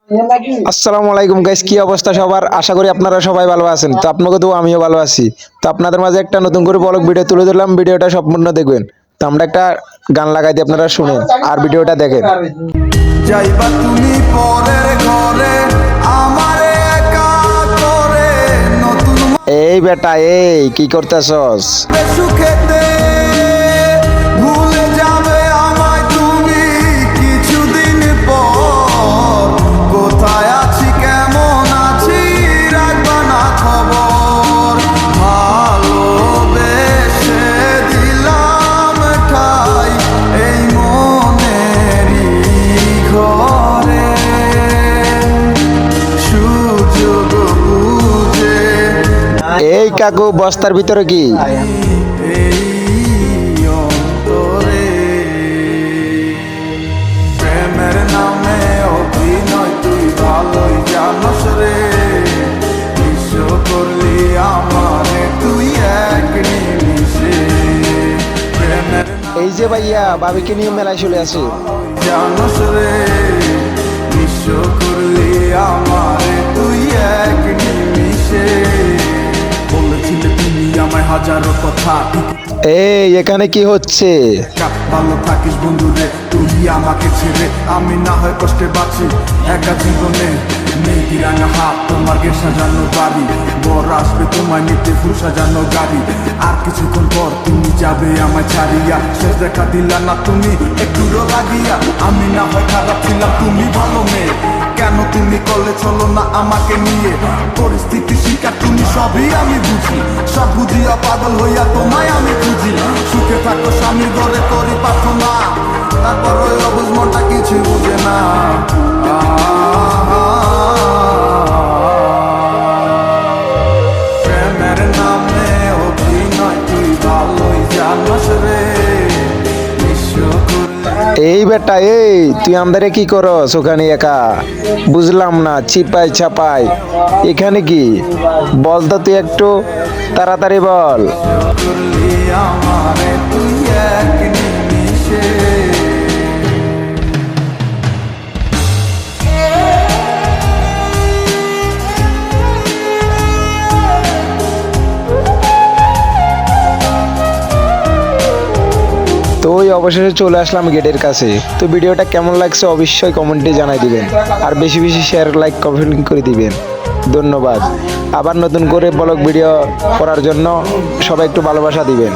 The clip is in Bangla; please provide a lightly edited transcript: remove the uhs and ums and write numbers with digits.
আসসালামু আলাইকুম গাইস, কি অবস্থা সবার? আশা করি আপনারা সবাই ভালো আছেন। তো আপনাকে তো আমিও ভালো আছি। তো আপনাদের মাঝে একটা নতুন করে ব্লগ ভিডিও তুলে ধরলাম, ভিডিওটা সম্পূর্ণ দেখবেন। তো আমরা একটা গান লাগাই দিই, আপনারা শুনেন আর ভিডিওটা দেখেন। যাইবা তুমি পরের ঘরে আমারে একা করে নতুন এই বেটা, এই কি করতেছস? সুখেতে ভুলে যাবে আমায় তুমি কিছুদিন পর। কোথায় আছি কেমন আছি রাখবা না খবর। ভালোবেসে দিলাম ঠাই এই মনেরই ঘরে সুযোগ বুঝে এই কাকু, বস্তার ভিতরে কি? এই অন্তরে প্রেমের নামে অভিনয় তুই ভালোই জানস রে। বিশ্ব করলি আমারে তুই এক নিমিষে। প্রেমের এই যে ভাইয়া, ভাবিকে নিয়ে মেলায় চলে আসি। জানস রে বিশ্ব করলি আমারে তুই এক নিমিষে। বলেছিলে তুমি আমায় হাজারো কথা এই এখানে কি হচ্ছে? ভালো থাকিস বন্ধু রে, তুই আমাকে ছেড়ে আমি না হয় কষ্টে বাঁচি একা জীবনে। নেই রাঙা হাত তোমার গে সাজানো বাড়ি, বর আসবে তোমায় নিতে ফুল সাজানো গাড়ি। আর কিছুক্ষণ পর তুমি যাবে আমায় ছাড়িয়া, শেষ দেখা দিলা না তুমি একটুরো লাগিয়া। আমি না হয় খারাপ ছিলাম, তুমি ভালো মেয়ে, কেন তুমি করলে চলো না আমাকে নিয়ে। পরিস্থিতি শিকার তুমি সবই আমি বুঝি, সব বুঝিয়া পাগল হইয়া তোমায় আমি খুঁজি। সুখে থাকো স্বামীর ঘরে করি প্রার্থনা, তারপর ওই অবুঝ মনটা কিছু বুঝে না। প্রেমের নামে অভিনয় তুই ভালোই জানস রে। বিশ্ব এই বেটা, এই তুই আমাদের কি করস ওখানে একা? বুঝলাম না, চিপাই চাপাই এখানে কি? বল তো তুই একটু তাড়াতাড়ি বল। করলি আমারে তুই এক নিমিষে। তো ওই অবশেষে চলে আসলাম গেটের কাছে। তো ভিডিওটা কেমন লাগছে অবশ্যই কমেন্টে জানাই দিবেন, আর বেশি বেশি শেয়ার, লাইক, কমেন্ট করে দিবেন। ধন্যবাদ। আবার নতুন করে ব্লগ ভিডিও করার জন্য সবাই একটু ভালোবাসা দিবেন।